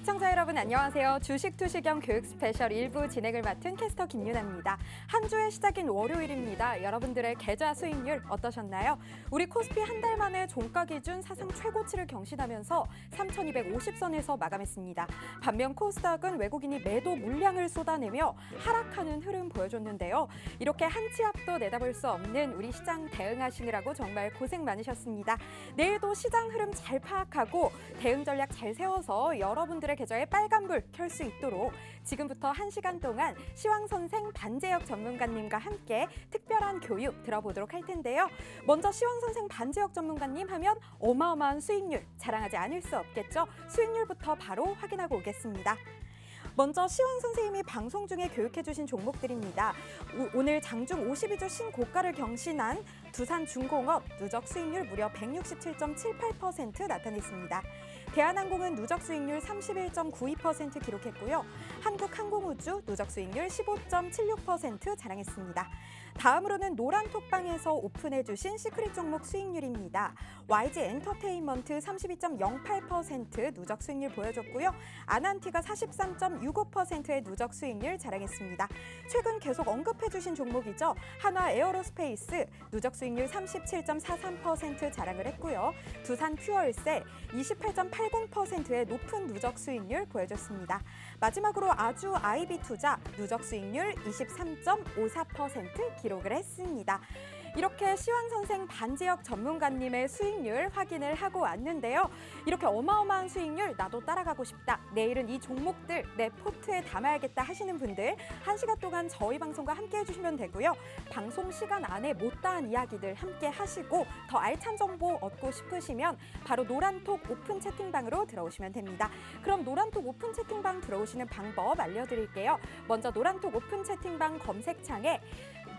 시청자 여러분 안녕하세요. 주식 투시경 교육 스페셜 1부 진행을 맡은 캐스터 김유나입니다. 한 주의 시작인 월요일입니다. 여러분들의 계좌 수익률 어떠셨나요? 우리 코스피 한 달 만에 종가 기준 사상 최고치를 경신하면서 3,250선에서 마감했습니다. 반면 코스닥은 외국인이 매도 물량을 쏟아내며 하락하는 흐름 보여줬는데요. 이렇게 한 치 앞도 내다볼 수 없는 우리 시장 대응하시느라고 정말 고생 많으셨습니다. 내일도 시장 흐름 잘 파악하고 대응 전략 잘 세워서 여러분들의 계좌에 빨간불 켤 수 있도록 지금부터 1시간 동안 시황선생 반재혁 전문가님과 함께 특별한 교육 들어보도록 할 텐데요. 먼저 시황선생 반재혁 전문가님 하면 어마어마한 수익률 자랑하지 않을 수 없겠죠. 수익률부터 바로 확인하고 오겠습니다. 먼저 시황 선생님이 방송 중에 교육해주신 종목들입니다. 오늘 장중 52주 신고가를 경신한 두산중공업 누적 수익률 무려 167.78% 나타냈습니다. 대한항공은 누적 수익률 31.92% 기록했고요. 한국항공우주 누적 수익률 15.76% 자랑했습니다. 다음으로는 노란톡방에서 오픈해주신 시크릿 종목 수익률입니다. YG엔터테인먼트 32.08% 누적 수익률 보여줬고요. 아난티가 43.65%의 누적 수익률 자랑했습니다. 최근 계속 언급해주신 종목이죠. 한화에어로스페이스 누적 수익률 37.43% 자랑을 했고요. 두산퓨얼셀 28.80%의 높은 누적 수익률 보여줬습니다. 마지막으로 아주 아이비투자 누적 수익률 23.54% 기록을 했습니다. 이렇게 시황선생 반재혁 전문가님의 수익률 확인을 하고 왔는데요. 이렇게 어마어마한 수익률 나도 따라가고 싶다. 내일은 이 종목들 내 포트에 담아야겠다 하시는 분들 1시간 동안 저희 방송과 함께 해주시면 되고요. 방송 시간 안에 못다한 이야기들 함께 하시고 더 알찬 정보 얻고 싶으시면 바로 노란톡 오픈 채팅방으로 들어오시면 됩니다. 그럼 노란톡 오픈 채팅방 들어오시는 방법 알려드릴게요. 먼저 노란톡 오픈 채팅방 검색창에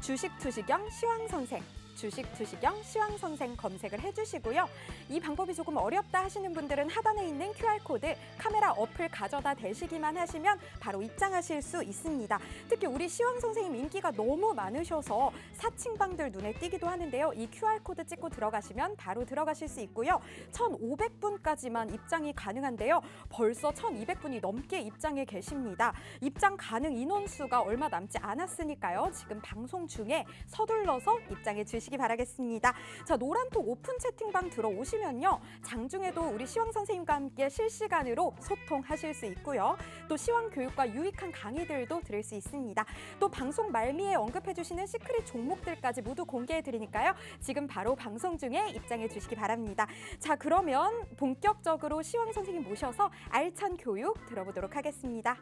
주식 투시경 시황선생 주식 투시경 시황선생 검색을 해주시고요. 이 방법이 조금 어렵다 하시는 분들은 하단에 있는 QR코드 카메라 어플 가져다 대시기만 하시면 바로 입장하실 수 있습니다. 특히 우리 시황선생님 인기가 너무 많으셔서 사칭방들 눈에 띄기도 하는데요. 이 QR코드 찍고 들어가시면 바로 들어가실 수 있고요. 1,500분까지만 입장이 가능한데요. 벌써 1,200분이 넘게 입장해 계십니다. 입장 가능 인원수가 얼마 남지 않았으니까요. 지금 방송 중에 서둘러서 입장해 주시기 바라겠습니다. 자, 노란톡 오픈 채팅방 들어오시면요. 장중에도 우리 시황 선생님과 함께 실시간으로 소통하실 수 있고요. 또 시황 교육과 유익한 강의들도 들을 수 있습니다. 또 방송 말미에 언급해 주시는 시크릿 종목들까지 모두 공개해 드리니까요. 지금 바로 방송 중에 입장해 주시기 바랍니다. 자, 그러면 본격적으로 시황 선생님 모셔서 알찬 교육 들어보도록 하겠습니다.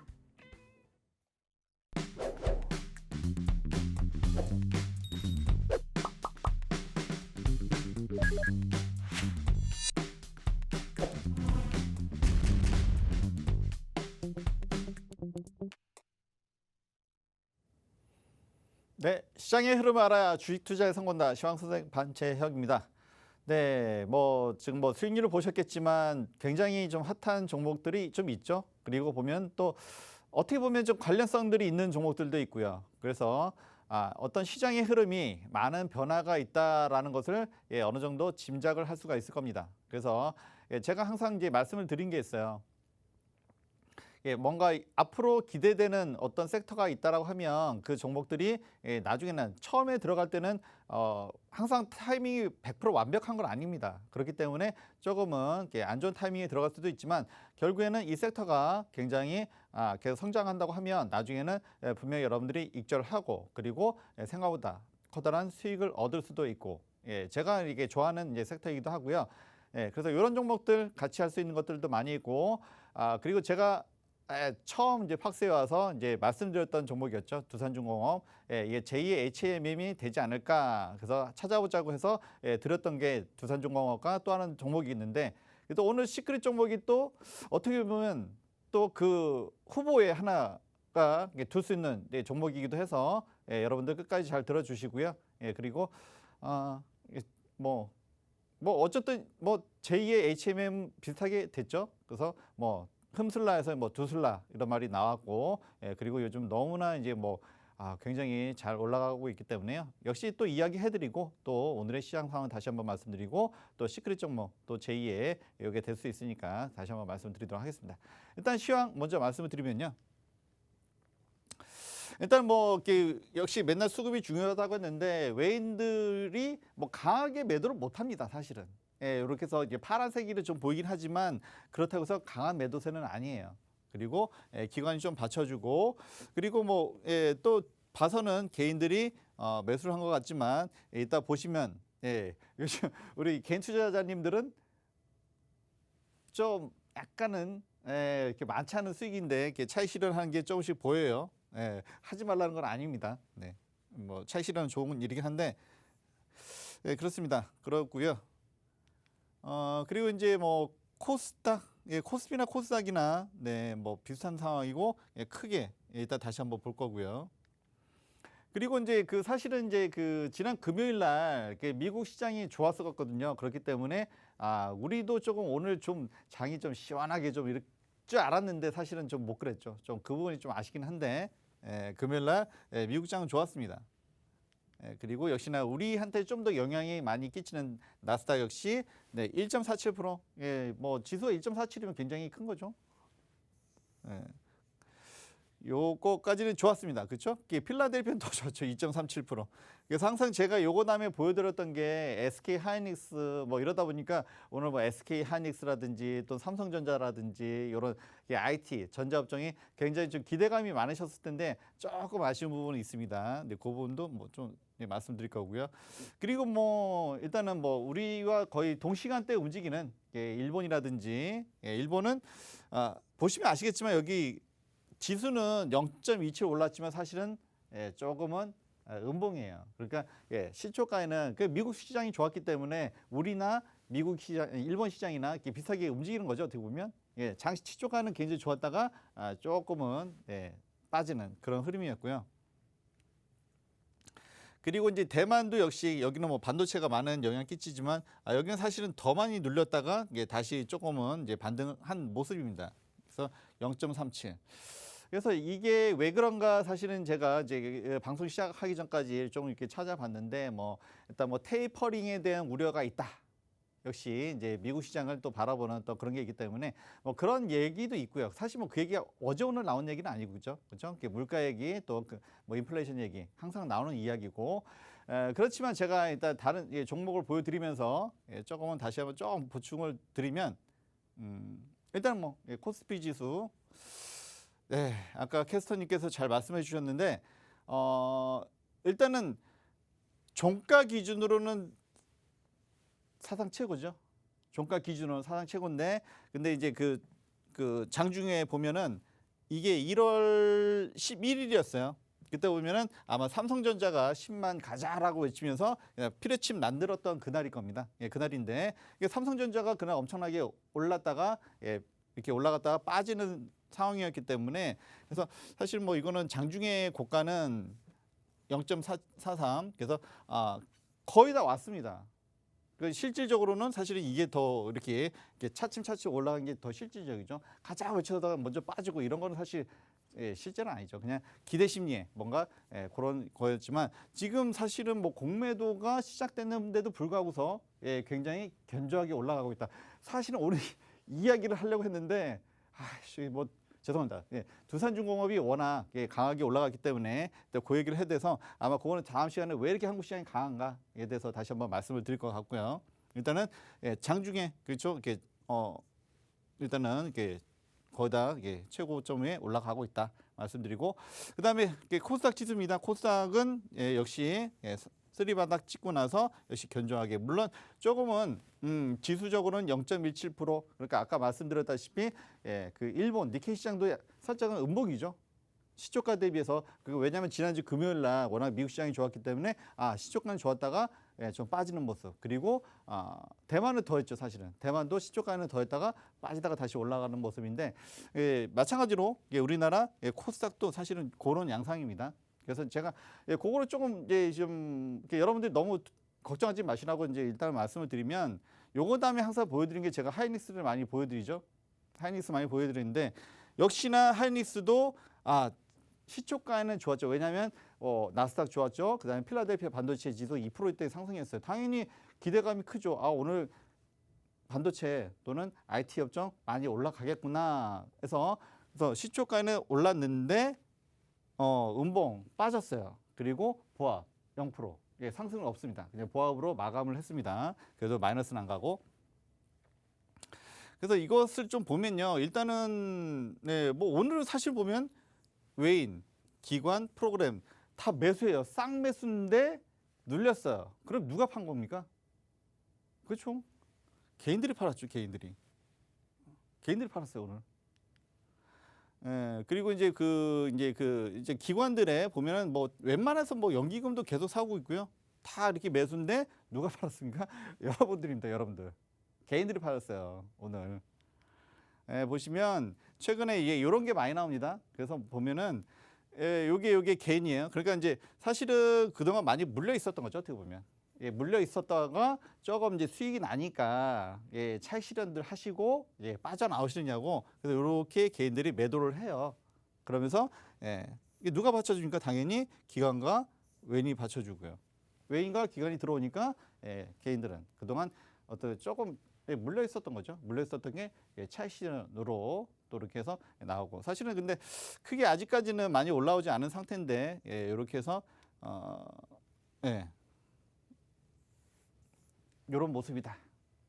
네, 시장의 흐름을 알아야 주식 투자에 성공한다. 시황선생 반재혁입니다. 네, 지금 수익률을 보셨겠지만 굉장히 좀 핫한 종목들이 좀 있죠. 그리고 보면 또 어떻게 보면 좀 관련성들이 있는 종목들도 있고요. 그래서 어떤 시장의 흐름이 많은 변화가 있다라는 것을 어느 정도 짐작을 할 수가 있을 겁니다. 그래서 제가 항상 이제 말씀을 드린 게 있어요. 뭔가 앞으로 기대되는 어떤 섹터가 있다라고 하면 그 종목들이 나중에는 처음에 들어갈 때는 항상 타이밍이 100% 완벽한 건 아닙니다. 그렇기 때문에 조금은 안 좋은 타이밍에 들어갈 수도 있지만 결국에는 이 섹터가 굉장히 계속 성장한다고 하면 나중에는 분명히 여러분들이 익절을 하고 그리고 생각보다 커다란 수익을 얻을 수도 있고 제가 이게 좋아하는 이제 섹터이기도 하고요. 그래서 이런 종목들 같이 할 수 있는 것들도 많이 있고 그리고 제가 처음 이제 팍스에 와서 이제 말씀드렸던 종목이었죠. 두산중공업. 이게 제2의 HMM이 되지 않을까. 그래서 찾아보자고 해서 드렸던 게 두산중공업과 또 하는 종목이 있는데 또 오늘 시크릿 종목이 또 어떻게 보면 또 그 후보에 하나가 둘 수 있는 종목이기도 해서 여러분들 끝까지 잘 들어주시고요. 그리고 어쨌든 제2의 HMM 비슷하게 됐죠. 그래서 흠슬라에서 두슬라 이런 말이 나왔고 그리고 요즘 너무나 이제 굉장히 잘 올라가고 있기 때문에요. 역시 또 이야기해드리고 또 오늘의 시장 상황 다시 한번 말씀드리고 또 시크릿 종목 또 제2의 이게 될 수 있으니까 다시 한번 말씀드리도록 하겠습니다. 일단 시황 먼저 말씀을 드리면요. 일단 뭐 역시 맨날 수급이 중요하다고 했는데 외인들이 뭐 강하게 매도를 못합니다. 사실은. 예, 이렇게 해서 이제 파란색이 좀 보이긴 하지만 그렇다고 해서 강한 매도세는 아니에요. 그리고 기관이 좀 받쳐주고 그리고 뭐 또 봐서는 개인들이 매수를 한 것 같지만 이따 보시면 요즘 우리 개인 투자자님들은 좀 약간은 이렇게 많지 않은 수익인데 이렇게 차익 실현하는 게 조금씩 보여요. 하지 말라는 건 아닙니다. 네, 뭐 차익 실현은 좋은 일이긴 한데 그렇습니다. 그렇고요. 그리고 이제 뭐 코스닥 코스피나 코스닥이나 뭐 비슷한 상황이고 크게 이따 다시 한번 볼 거고요. 그리고 이제 사실은 이제 지난 금요일 날 미국 시장이 좋았었거든요. 그렇기 때문에 우리도 조금 오늘 좀 장이 좀 시원하게 좀 이럴 줄 알았는데 사실은 좀 못 그랬죠. 좀 그 부분이 좀 아쉽긴 한데 금요일 날 미국 장은 좋았습니다. 그리고 역시나 우리한테 좀 더 영향이 많이 끼치는 나스닥 역시 1.47%. 뭐 지수가 1.47이면 굉장히 큰 거죠. 요거까지는 좋았습니다. 그렇죠? 필라델피아는 더 좋죠. 2.37%. 그래서 항상 제가 요거 다음에 보여드렸던 게 SK 하이닉스 뭐 이러다 보니까 오늘 뭐 SK 하이닉스라든지 또 삼성전자라든지 이런 IT 전자업종이 굉장히 좀 기대감이 많으셨을 텐데 조금 아쉬운 부분이 있습니다. 근데 그 부분도 뭐 좀 말씀드릴 거고요. 그리고 뭐 일단은 뭐 우리와 거의 동시간대에 움직이는 일본이라든지 일본은 보시면 아시겠지만 여기 지수는 0.27 올랐지만 사실은 조금은 음봉이에요. 그러니까 시초가에는 미국 시장이 좋았기 때문에 우리나 미국 시장, 일본 시장이나 비슷하게 움직이는 거죠. 어떻게 보면 장시 시초가는 굉장히 좋았다가 조금은 빠지는 그런 흐름이었고요. 그리고 이제 대만도 역시 여기는 뭐 반도체가 많은 영향 끼치지만 여기는 사실은 더 많이 눌렸다가 다시 조금은 이제 반등한 모습입니다. 그래서 0.37. 그래서 이게 왜 그런가 사실은 제가 이제 방송 시작하기 전까지 좀 이렇게 찾아봤는데 뭐 일단 뭐 테이퍼링에 대한 우려가 있다. 역시 이제 미국 시장을 또 바라보는 또 그런 게 있기 때문에 뭐 그런 얘기도 있고요. 사실 뭐 그 얘기가 어제 오늘 나온 얘기는 아니고 그죠? 물가 얘기 또 뭐 인플레이션 얘기 항상 나오는 이야기고 그렇지만 제가 일단 다른 종목을 보여드리면서 조금은 다시 한번 좀 보충을 드리면 일단 뭐 코스피 지수 아까 캐스터님께서 잘 말씀해 주셨는데 일단은 종가 기준으로는 사상 최고죠. 종가 기준으로는 사상 최고인데 근데 이제 그 장중에 보면은 이게 1월 11일이었어요. 그때 보면은 아마 삼성전자가 10만 가자라고 외치면서 피레침 만들었던 그날일 겁니다. 그날인데 삼성전자가 그날 엄청나게 올랐다가 이렇게 올라갔다가 빠지는 상황이었기 때문에 그래서 사실 뭐 이거는 장중에 고가는 0.43 그래서 거의 다 왔습니다. 실질적으로는 사실은 이게 더 이렇게 차츰차츰 올라간 게 더 실질적이죠. 가자 외쳐다가 먼저 빠지고 이런 거는 사실 실제는 아니죠. 그냥 기대 심리에 뭔가 그런 거였지만 지금 사실은 뭐 공매도가 시작됐는데도 불구하고서 굉장히 견조하게 올라가고 있다. 사실은 오늘 이야기를 하려고 했는데 뭐 죄송합니다. 두산중공업이 워낙 강하게 올라갔기 때문에 그 얘기를 해야 돼서 아마 그거는 다음 시간에 왜 이렇게 한국 시장이 강한가에 대해서 다시 한번 말씀을 드릴 것 같고요. 일단은 장중에 그렇죠. 이렇게 일단은 이렇게 거의 다 최고점에 올라가고 있다 말씀드리고 그다음에 코스닥 지수입니다. 코스닥은 역시 쓰리바닥 찍고 나서 역시 견조하게 물론 조금은 지수적으로는 0.17% 그러니까 아까 말씀드렸다시피 그 일본 니케이 시장도 살짝은 음봉이죠. 시초가 대비해서 왜냐하면 지난주 금요일 날 워낙 미국 시장이 좋았기 때문에 시초가는 좋았다가 좀 빠지는 모습 그리고 대만은 더했죠. 사실은 대만도 시초가는 더했다가 빠지다가 다시 올라가는 모습인데 마찬가지로 우리나라 코스닥도 사실은 그런 양상입니다. 그래서 제가 그거를 조금 좀 여러분들이 너무 걱정하지 마시라고 일단 말씀을 드리면 요거 다음에 항상 보여드리는 게 제가 하이닉스를 많이 보여드리죠. 하이닉스 많이 보여드리는데 역시나 하이닉스도 시초가에는 좋았죠. 왜냐하면 나스닥 좋았죠. 그다음에 필라델피아 반도체 지수 2%대 상승했어요. 당연히 기대감이 크죠. 아, 오늘 반도체 또는 IT 업종 많이 올라가겠구나 해서 그래서 시초가는 올랐는데 음봉 빠졌어요. 그리고 보합 0%. 예, 상승은 없습니다. 그냥 보합으로 마감을 했습니다. 그래도 마이너스는 안 가고. 그래서 이것을 좀 보면요. 일단은 네, 뭐 오늘 사실 보면 외인, 기관, 프로그램 다 매수해요. 쌍매수인데 눌렸어요. 그럼 누가 판 겁니까? 그렇죠? 개인들이 팔았죠. 개인들이 팔았어요 오늘. 예, 그리고 이제 기관들에 보면은 뭐 웬만해서 뭐 연기금도 계속 사고 있고요. 다 이렇게 매수인데 누가 팔았습니까? 여러분들입니다. 여러분들. 개인들이 팔았어요 오늘. 예, 보시면 최근에 이런 게 많이 나옵니다. 그래서 보면은 요게 개인이에요. 그러니까 이제 사실은 그동안 많이 물려 있었던 거죠. 어떻게 보면. 예, 물려 있었다가 조금 이제 수익이 나니까 예, 차익 실현들 하시고 예, 빠져나오시느냐고. 그래서 이렇게 개인들이 매도를 해요. 그러면서 예, 이게 누가 받쳐주니까 당연히 기관과 외인이 받쳐주고요. 외인과 기관이 들어오니까 예, 개인들은 그동안 어떤 조금 예, 물려 있었던 거죠. 물려 있었던 게 예, 차익 실현으로 또 이렇게 해서 나오고. 사실은 근데 크게 아직까지는 많이 올라오지 않은 상태인데 예, 이렇게 해서 예. 이런 모습이다.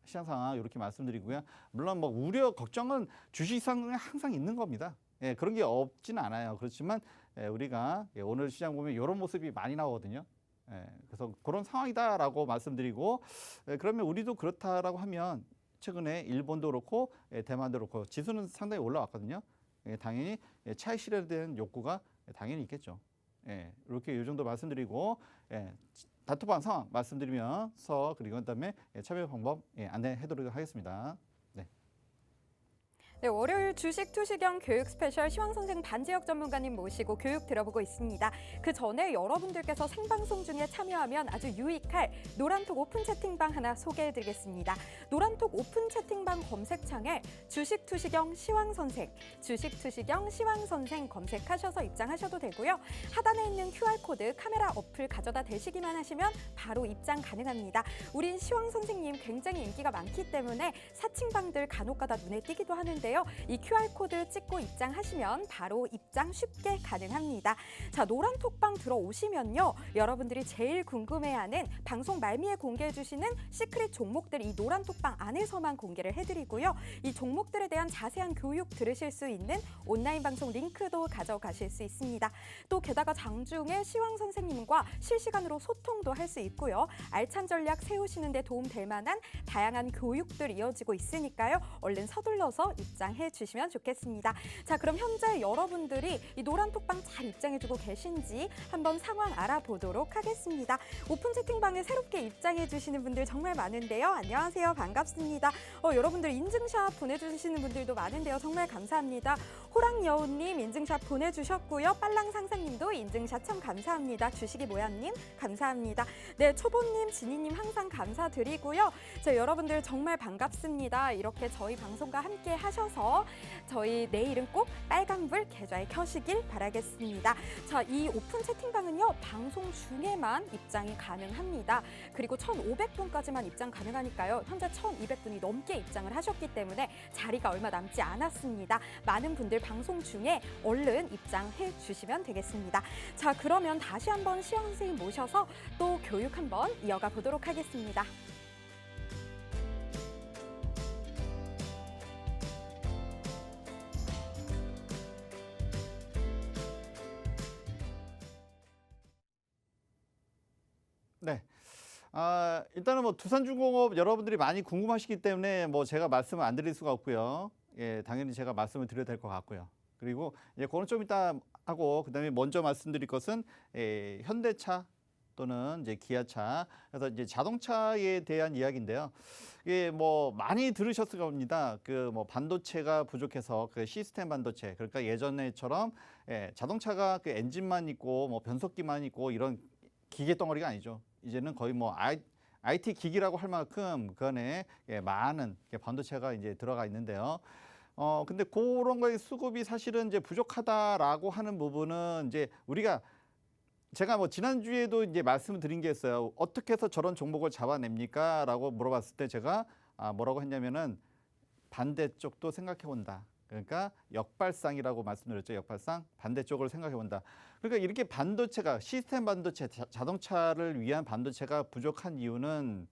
시장 상황 이렇게 말씀드리고요. 물론 뭐 우려 걱정은 주식 상황에 항상 있는 겁니다. 예, 그런 게 없지는 않아요. 그렇지만 예, 우리가 예, 오늘 시장 보면 이런 모습이 많이 나오거든요. 예, 그래서 그런 상황이다라고 말씀드리고 예, 그러면 우리도 그렇다라고 하면 최근에 일본도 그렇고 예, 대만도 그렇고 지수는 상당히 올라왔거든요. 예, 당연히 예, 차익 실현에 대한 욕구가 당연히 있겠죠. 예, 이렇게 이 정도 말씀드리고 예, 다투방 상황 말씀드리면서 그리고 그다음에 참여 방법 안내해드리도록 하겠습니다. 네. 네, 월요일 주식 투시경 교육 스페셜 시황선생 반지혁 전문가님 모시고 교육 들어보고 있습니다. 그 전에 여러분들께서 생방송 중에 참여하면 아주 유익할 노란톡 오픈 채팅방 하나 소개해드리겠습니다. 노란톡 오픈 채팅방 검색창에 주식 투시경 시황선생, 주식 투시경 시황선생 검색하셔서 입장하셔도 되고요. 하단에 있는 QR코드 카메라 어플 가져다 대시기만 하시면 바로 입장 가능합니다. 우린 시황선생님 굉장히 인기가 많기 때문에 사칭방들 간혹가다 눈에 띄기도 하는데요. 이 QR코드 찍고 입장하시면 바로 입장 쉽게 가능합니다. 자, 노란톡방 들어오시면요. 여러분들이 제일 궁금해하는 방송 말미에 공개해주시는 시크릿 종목들 이 노란톡방 안에서만 공개를 해드리고요. 이 종목들에 대한 자세한 교육 들으실 수 있는 온라인 방송 링크도 가져가실 수 있습니다. 또 게다가 장중에 시황 선생님과 실시간으로 소통도 할 수 있고요. 알찬 전략 세우시는 데 도움 될 만한 다양한 교육들 이어지고 있으니까요. 얼른 서둘러서 입장해 주시면 좋겠습니다. 자, 그럼 현재 여러분들이 이 노란톡방 잘 입장해주고 계신지 한번 상황 알아보도록 하겠습니다. 오픈 채팅방에 새롭게 입장해 주시는 분들 정말 많은데요. 안녕하세요. 반갑습니다. 여러분들 인증샷 보내주시는 분들도 많은데요. 정말 감사합니다. 호랑여우님 인증샷 보내주셨고요. 빨랑상상님도 인증샷 참 감사합니다. 주식이 모양님 감사합니다. 네, 초보님, 진희님 항상 감사드리고요. 자, 여러분들 정말 반갑습니다. 이렇게 저희 방송과 함께 하셔서 저희 내일은 꼭 빨간불 계좌에 켜시길 바라겠습니다. 자, 이 오픈 채팅방은요. 방송 중에만 입장이 가능합니다. 그리고 1,500분까지만 입장 가능하니까요. 현재 1,200분이 넘게 입장을 하셨기 때문에 자리가 얼마 남지 않았습니다. 많은 분들 방송 중에 얼른 입장해 주시면 되겠습니다. 자, 그러면 다시 한번 시황 선생님 모셔서 또 교육 한번 이어가 보도록 하겠습니다. 네. 일단은 뭐 두산중공업 여러분들이 많이 궁금하시기 때문에 뭐 제가 말씀을 안 드릴 수가 없고요. 예, 당연히 제가 말씀을 드려야 될 것 같고요. 그리고 이제 그건 좀 이따 하고 그다음에 먼저 말씀드릴 것은 현대차 또는 이제 기아차 그래서 이제 자동차에 대한 이야기인데요. 이게 뭐 많이 들으셨을 겁니다. 그 뭐 반도체가 부족해서 그 시스템 반도체 그러니까 예전에처럼 자동차가 그 엔진만 있고 뭐 변속기만 있고 이런 기계 덩어리가 아니죠. 이제는 거의 뭐 IT 기기라고 할 만큼 그 안에 많은 반도체가 이제 들어가 있는데요. 근데 그런 거의 수급이 사실은 이제 부족하다라고 하는 부분은 이제 우리가 제가 뭐 지난주에도 이제 말씀을 드린 게 있어요. 어떻게 해서 저런 종목을 잡아냅니까? 라고 물어봤을 때 제가 뭐라고 했냐면은 반대쪽도 생각해 본다. 그러니까 역발상이라고 말씀드렸죠. 역발상. 반대쪽을 생각해 본다. 그러니까 이렇게 반도체가 시스템 반도체, 자동차를 위한 반도체가 부족한 이유는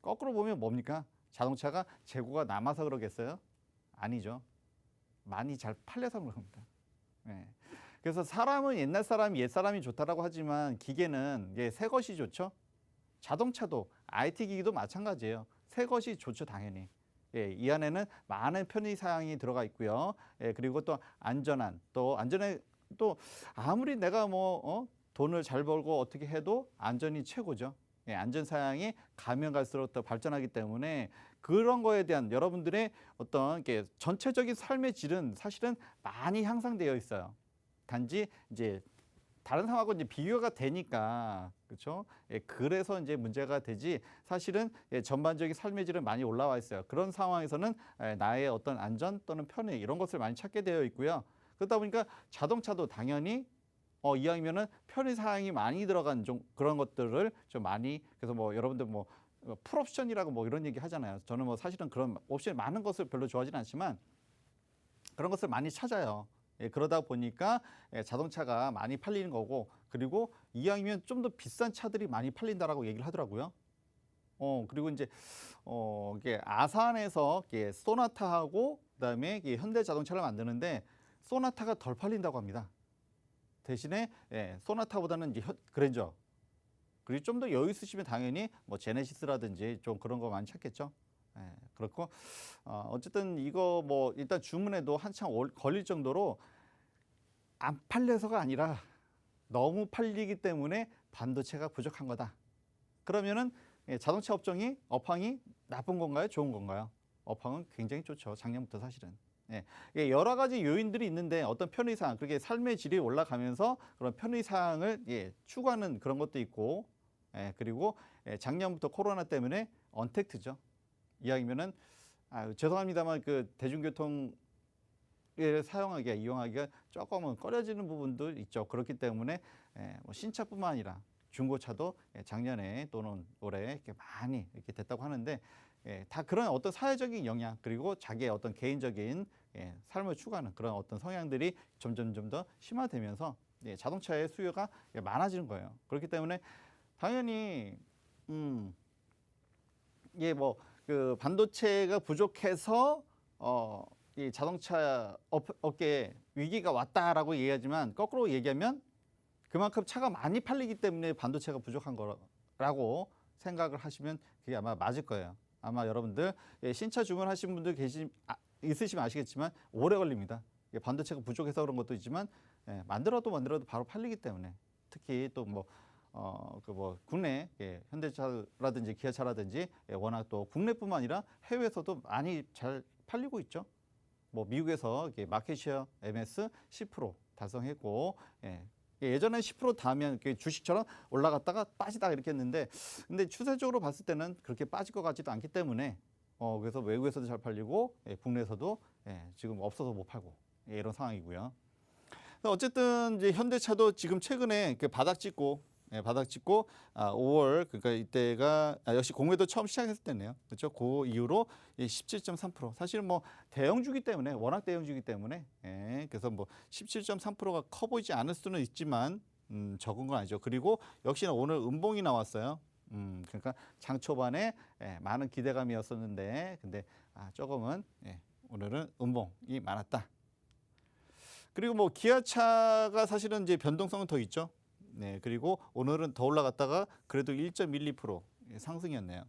거꾸로 보면 뭡니까? 자동차가 재고가 남아서 그러겠어요? 아니죠. 많이 잘 팔려서 그런 겁니다. 네. 그래서 사람은 옛날 사람이 옛 사람이 좋다라고 하지만 기계는 새 것이 좋죠. 자동차도 IT 기기도 마찬가지예요. 새 것이 좋죠, 당연히. 이 안에는 많은 편의 사양이 들어가 있고요. 그리고 또 안전한, 또 안전에 또 아무리 내가 돈을 잘 벌고 어떻게 해도 안전이 최고죠. 안전 사양이 가면 갈수록 더 발전하기 때문에 그런 거에 대한 여러분들의 어떤 전체적인 삶의 질은 사실은 많이 향상되어 있어요. 단지 이제 다른 상황하고 이제 비교가 되니까 그렇죠. 그래서 이제 문제가 되지 사실은 전반적인 삶의 질은 많이 올라와 있어요. 그런 상황에서는 나의 어떤 안전 또는 편의 이런 것을 많이 찾게 되어 있고요. 그러다 보니까 자동차도 당연히 이왕이면은 편의 사양이 많이 들어간 그런 것들을 좀 많이 그래서 뭐 여러분들 뭐 풀옵션이라고 뭐 이런 얘기 하잖아요. 저는 뭐 사실은 그런 옵션 많은 것을 별로 좋아하지는 않지만 그런 것을 많이 찾아요. 그러다 보니까 자동차가 많이 팔리는 거고 그리고 이왕이면 좀 더 비싼 차들이 많이 팔린다라고 얘기를 하더라고요. 그리고 이제 이게 아산에서 소나타하고 그다음에 현대 자동차를 만드는데 소나타가 덜 팔린다고 합니다. 대신에 소나타보다는 이제 그랜저 그리고 좀 더 여유 있으시면 당연히 뭐 제네시스라든지 좀 그런 거 많이 찾겠죠. 그렇고 어쨌든 이거 뭐 일단 주문해도 한참 걸릴 정도로 안 팔려서가 아니라 너무 팔리기 때문에 반도체가 부족한 거다. 그러면은 자동차 업종이 업황이 나쁜 건가요? 좋은 건가요? 업황은 굉장히 좋죠. 작년부터 사실은. 여러 가지 요인들이 있는데 어떤 편의사항, 그게 삶의 질이 올라가면서 그런 편의사항을 추구하는 그런 것도 있고, 그리고 작년부터 코로나 때문에 언택트죠. 이야기면은 죄송합니다만 그 대중교통을 이용하기가 조금은 꺼려지는 부분도 있죠. 그렇기 때문에 뭐 신차뿐만 아니라 중고차도 작년에 또는 올해 이렇게 많이 이렇게 됐다고 하는데 다 그런 어떤 사회적인 영향 그리고 자기의 어떤 개인적인 삶을 추구하는 그런 어떤 성향들이 점점 더 심화되면서 자동차의 수요가 많아지는 거예요. 그렇기 때문에 당연히 뭐 그 반도체가 부족해서 이 자동차 업계에 위기가 왔다라고 얘기하지만 거꾸로 얘기하면 그만큼 차가 많이 팔리기 때문에 반도체가 부족한 거라고 생각을 하시면 그게 아마 맞을 거예요. 아마 여러분들 신차 주문하신 분들 있으시면 아시겠지만 오래 걸립니다. 반도체가 부족해서 그런 것도 있지만 만들어도 바로 팔리기 때문에 특히 또 국내 현대차라든지 기아차라든지 워낙 또 국내뿐만 아니라 해외에서도 많이 잘 팔리고 있죠. 뭐 미국에서 마켓시어 MS 10% 달성했고 예전에 10% 닿으면 주식처럼 올라갔다가 빠지다가 이렇게 했는데 근데 추세적으로 봤을 때는 그렇게 빠질 것 같지도 않기 때문에 그래서 외국에서도 잘 팔리고 국내에서도 지금 없어서 못 팔고 이런 상황이고요. 어쨌든 이제 현대차도 지금 최근에 바닥 찍고 5월 그러니까 이때가 역시 공매도 처음 시작했을 때네요. 그렇죠? 그 이후로 17.3% 사실은 뭐 대형주기 때문에 워낙 대형주기 때문에 그래서 뭐 17.3%가 커 보이지 않을 수는 있지만 적은 건 아니죠. 그리고 역시나 오늘 음봉이 나왔어요. 그러니까 장 초반에 많은 기대감이었었는데 근데 조금은 오늘은 음봉이 많았다. 그리고 뭐 기아차가 사실은 이제 변동성은 더 있죠. 그리고 오늘은 더 올라갔다가 그래도 1.12% 상승이었네요.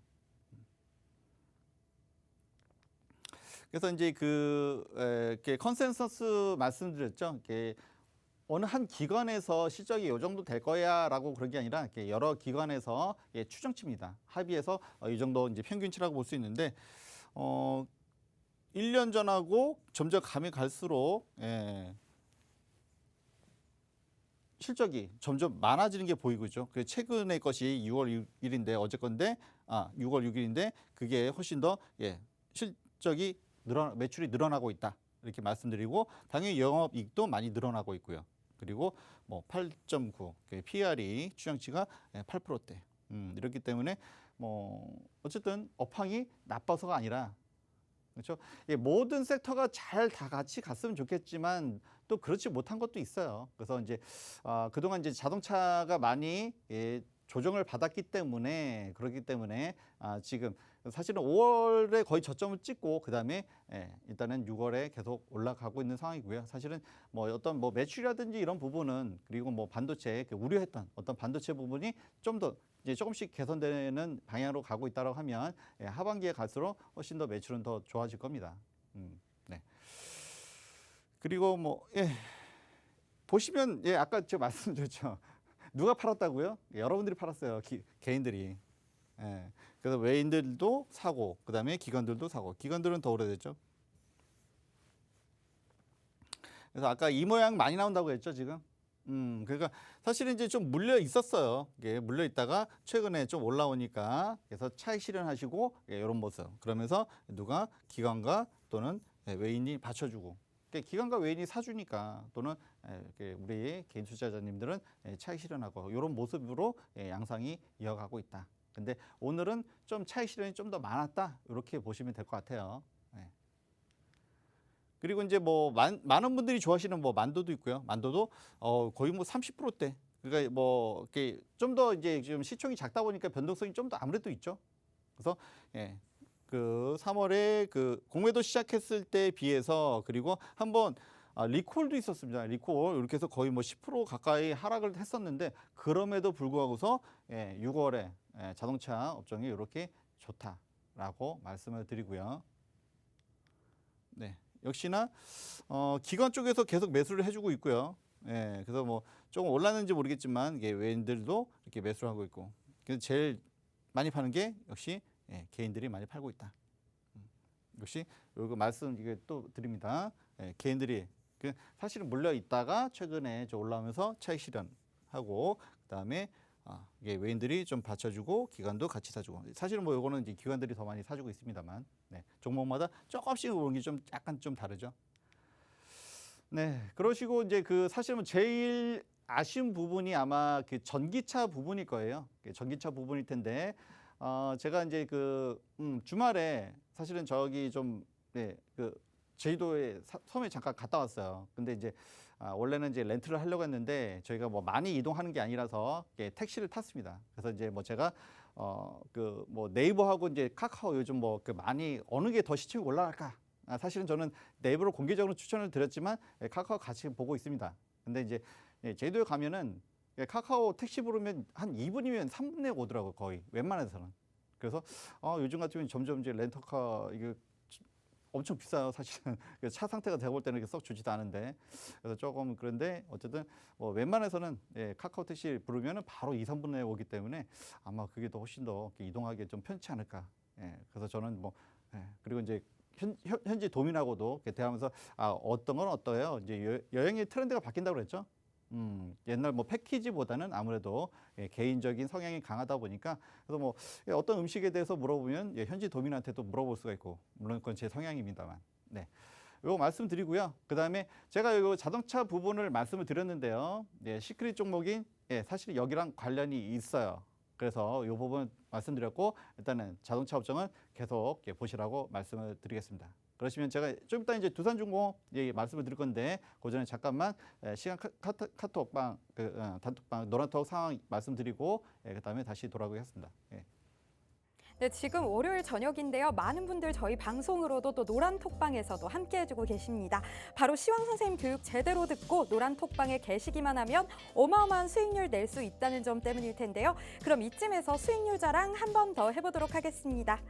그래서 이제 이렇게 컨센서스 말씀드렸죠. 어느 한 기관에서 실적이 이 정도 될 거야라고 그런 게 아니라 여러 기관에서 추정치입니다. 합의해서 이 정도 이제 평균치라고 볼 수 있는데 1년 전하고 점점 감이 갈수록 실적이 점점 많아지는 게 보이고 있죠. 그 최근의 것이 6월 6일인데 어제 건데 6월 6일인데 그게 훨씬 더 실적이 매출이 늘어나고 있다. 이렇게 말씀드리고 당연히 영업이익도 많이 늘어나고 있고요. 그리고 뭐 8.9 PR이 추정치가 8%대. 이렇기 때문에 뭐 어쨌든 업황이 나빠서가 아니라 그렇죠. 모든 섹터가 잘 다 같이 갔으면 좋겠지만 또 그렇지 못한 것도 있어요. 그래서 이제 그동안 이제 자동차가 많이 조정을 받았기 때문에 그렇기 때문에 지금 사실은 5월에 거의 저점을 찍고 그다음에 일단은 6월에 계속 올라가고 있는 상황이고요. 사실은 뭐 어떤 뭐 매출이라든지 이런 부분은 그리고 뭐 반도체 우려했던 어떤 반도체 부분이 좀 더 이제 조금씩 개선되는 방향으로 가고 있다고 하면 하반기에 갈수록 훨씬 더 매출은 더 좋아질 겁니다. 네. 그리고 뭐 보시면 아까 제가 말씀드렸죠. 누가 팔았다고요? 여러분들이 팔았어요. 개인들이. 그래서 외인들도 사고 그다음에 기관들도 사고 기관들은 더 오래됐죠. 그래서 아까 이 모양 많이 나온다고 했죠 지금. 그러니까 사실은 이제 좀 물려 있었어요. 이게 물려 있다가 최근에 좀 올라오니까 그래서 차익 실현하시고 이런 모습. 그러면서 누가 기관가 또는 외인이 받쳐주고. 기관과 외인이 사주니까 또는 우리 개인 투자자님들은 차익 실현하고 이런 모습으로 양상이 이어가고 있다. 근데 오늘은 좀 차익 실현이 좀 더 많았다 이렇게 보시면 될 것 같아요. 그리고 이제 뭐 많은 분들이 좋아하시는 뭐 만도도 있고요. 만도도 거의 뭐 30%대. 그러니까 뭐 이렇게 좀 더 이제 지금 시총이 작다 보니까 변동성이 좀 더 아무래도 있죠. 그래서 그 3월에 그 공매도 시작했을 때 비해서 그리고 한번 리콜도 있었습니다. 리콜 이렇게 해서 거의 뭐 10% 가까이 하락을 했었는데 그럼에도 불구하고서 6월에 자동차 업종이 이렇게 좋다라고 말씀을 드리고요. 네, 역시나 기관 쪽에서 계속 매수를 해주고 있고요. 그래서 뭐 조금 올랐는지 모르겠지만 외인들도 이렇게 매수를 하고 있고. 그래서 제일 많이 파는 게 역시 개인들이 많이 팔고 있다. 역시 이거 말씀 이게 또 드립니다. 개인들이 사실은 물려 있다가 최근에 올라오면서 차익 실현하고 그다음에 이게 외인들이 좀 받쳐주고 기관도 같이 사주고 사실은 뭐 이거는 이제 기관들이 더 많이 사주고 있습니다만 종목마다 조금씩 오는 게 좀 약간 좀 다르죠. 네, 그러시고 이제 그 사실은 제일 아쉬운 부분이 아마 그 전기차 부분일 거예요. 전기차 부분일 텐데. 제가 이제 그 주말에 사실은 저기 좀 그 제주도에 섬에 잠깐 갔다 왔어요. 근데 이제 원래는 이제 렌트를 하려고 했는데 저희가 뭐 많이 이동하는 게 아니라서 택시를 탔습니다. 그래서 이제 뭐 제가 그 뭐 네이버하고 이제 카카오 요즘 뭐 그 많이 어느 게 더 시청이 올라갈까? 사실은 저는 네이버로 공개적으로 추천을 드렸지만 카카오 같이 보고 있습니다. 근데 이제 제주도에 가면은 카카오 택시 부르면 한 2분이면 3분 내에 오더라고요. 거의 웬만해서는. 그래서 요즘 같으면 점점 이제 렌터카 이게 엄청 비싸요. 사실은 차 상태가 제가 볼 때는 이렇게 썩 좋지도 않은데 그래서 조금 그런데 어쨌든 뭐 웬만해서는 카카오 택시 부르면은 바로 2, 3분 내에 오기 때문에 아마 그게 더 훨씬 더 이동하기 좀 편치 않을까. 그래서 저는 뭐 그리고 이제 현지 도민하고도 대화하면서 어떤 건 어떠해요? 이제 여행의 트렌드가 바뀐다고 그랬죠. 옛날 뭐 패키지보다는 아무래도 개인적인 성향이 강하다 보니까 그래서 뭐 어떤 음식에 대해서 물어보면 현지 도민한테도 물어볼 수가 있고 물론 그건 제 성향입니다만 요거 말씀드리고요. 그다음에 제가 요 자동차 부분을 말씀을 드렸는데요. 시크릿 종목인 사실 여기랑 관련이 있어요. 그래서 이 부분 말씀드렸고 일단은 자동차 업종은 계속 보시라고 말씀을 드리겠습니다. 그러시면 제가 좀 이따 이제 두산중공 말씀을 드릴 건데 그 전에 잠깐만 시간 카톡방 단톡방 노란톡 상황 말씀드리고 그다음에 다시 돌아오겠습니다. 네, 지금 월요일 저녁인데요. 많은 분들 저희 방송으로도 또 노란 톡방에서도 함께 해주고 계십니다. 바로 시황 선생님 교육 제대로 듣고 노란 톡방에 계시기만 하면 어마어마한 수익률 낼 수 있다는 점 때문일 텐데요. 그럼 이쯤에서 수익률 자랑 한 번 더 해보도록 하겠습니다.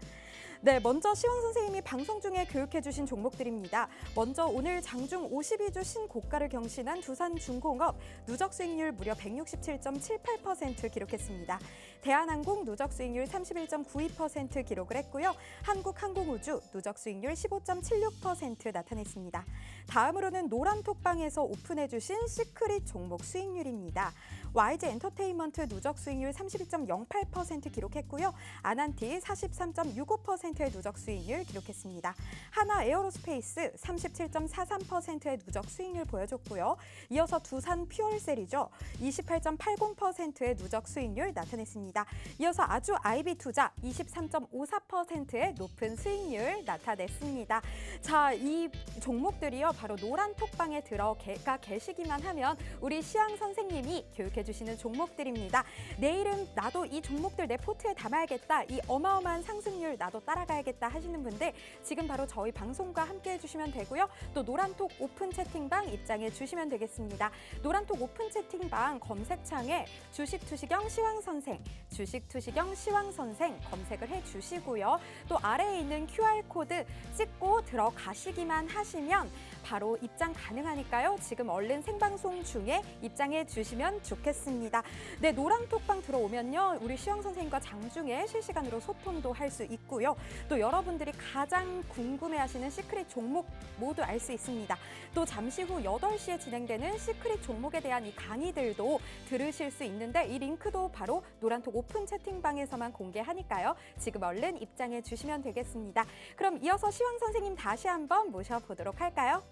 네, 먼저 시황 선생님이 방송 중에 교육해주신 종목들입니다. 먼저 오늘 장중 52주 신고가를 경신한 두산중공업 누적 수익률 무려 167.78% 기록했습니다. 대한항공 누적 수익률 31.92% 기록을 했고요. 한국항공우주 누적 수익률 15.76% 나타냈습니다. 다음으로는 노란톡방에서 오픈해주신 시크릿 종목 수익률입니다. YG 엔터테인먼트 누적 수익률 32.08% 기록했고요. 아난티 43.65% 30.3%의 누적 수익률 기록했습니다. 하나 에어로스페이스 37.43%의 누적 수익률 보여줬고요. 이어서 두산 퓨얼셀이죠. 28.80%의 누적 수익률 나타냈습니다. 이어서 아주 아이비투자 23.54%의 높은 수익률 나타냈습니다. 자, 이 종목들이요 바로 노란 톡방에 들어가 계시기만 하면 우리 시황 선생님이 교육해 주시는 종목들입니다. 내일은 나도 이 종목들 내 포트에 담아야겠다, 이 어마어마한 상승률 나도 따라가야겠다 하시는 분들 지금 바로 저희 방송과 함께 해주시면 되고요. 또 노란톡 오픈 채팅방 입장해 주시면 되겠습니다. 노란톡 오픈 채팅방 검색창에 주식투시경 시황선생, 주식투시경 시황선생 검색을 해주시고요. 또 아래에 있는 QR코드 찍고 들어가시기만 하시면 바로 입장 가능하니까요. 지금 얼른 생방송 중에 입장해 주시면 좋겠습니다. 네, 노란톡방 들어오면요. 우리 시황 선생님과 장중에 실시간으로 소통도 할 수 있고요. 또 여러분들이 가장 궁금해하시는 시크릿 종목 모두 알 수 있습니다. 또 잠시 후 8시에 진행되는 시크릿 종목에 대한 이 강의들도 들으실 수 있는데 이 링크도 바로 노란톡 오픈 채팅방에서만 공개하니까요. 지금 얼른 입장해 주시면 되겠습니다. 그럼 이어서 시황 선생님 다시 한번 모셔보도록 할까요?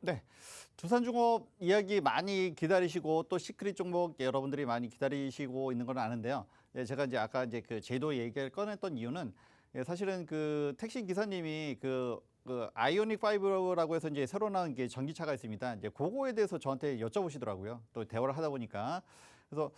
네, 두산중업 이야기 많이 기다리시고 또 시크릿 종목 여러분들이 많이 기다리시고 있는 건 아는데요. 예, 제가 이제 아까 이제 그 제도 얘기를 꺼냈던 이유는 사실은 그 택시 기사님이 그 아이오닉 5라고 해서 이제 새로 나온 게 전기차가 있습니다. 이제 그거에 대해서 저한테 여쭤보시더라고요. 또 대화를 하다 보니까 그래서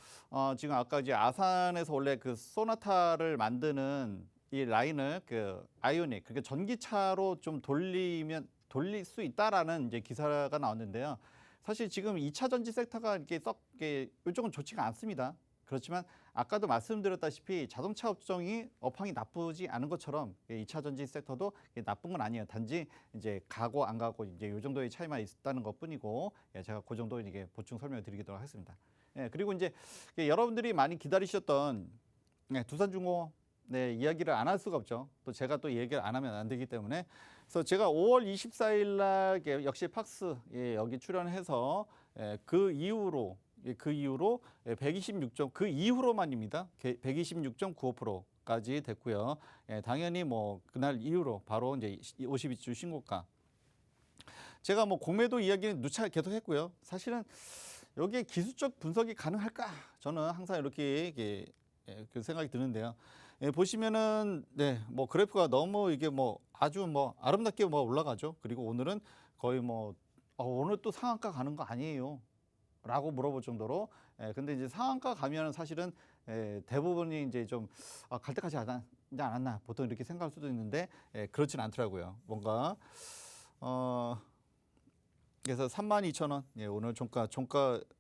지금 아까 이제 아산에서 원래 그 소나타를 만드는 이 라인을 그 아이오닉 그러니까 전기차로 좀 돌릴 수 있다라는 이제 기사가 나왔는데요. 사실 지금 2차 전지 섹터가 이렇게 이쪽은 좋지가 않습니다. 그렇지만 아까도 말씀드렸다시피 자동차 업황이 나쁘지 않은 것처럼 2차 전지 섹터도 나쁜 건 아니에요. 단지 이제 가고 안 가고 이제 이 정도의 차이만 있다는 것뿐이고 제가 그 정도 이게 보충 설명을 드리도록 하겠습니다. 그리고 이제 여러분들이 많이 기다리셨던 두산중업 이야기를 안 할 수가 없죠. 또 제가 또 얘기를 안 하면 안 되기 때문에 그래서 제가 5월 24일 날 역시 팍스 여기 출연해서 그 이후로 126점 그 이후로만입니다. 126.95%까지 됐고요. 당연히 뭐 그날 이후로 바로 이제 52주 신고가. 제가 뭐 공매도 이야기는 누차 계속했고요. 사실은 여기에 기술적 분석이 가능할까? 저는 항상 이렇게 그 생각이 드는데요. 보시면은 뭐 그래프가 너무 이게 뭐 아주 뭐 아름답게 뭐 올라가죠. 그리고 오늘은 거의 뭐 오늘 또 상한가 가는 거 아니에요? 라고 물어볼 정도로 근데 이제 상한가 가면은 사실은 대부분이 이제 좀 갈 때까지 하지 않았나 보통 이렇게 생각할 수도 있는데 그렇지는 않더라고요. 뭔가 그래서 32,000원 오늘 종가가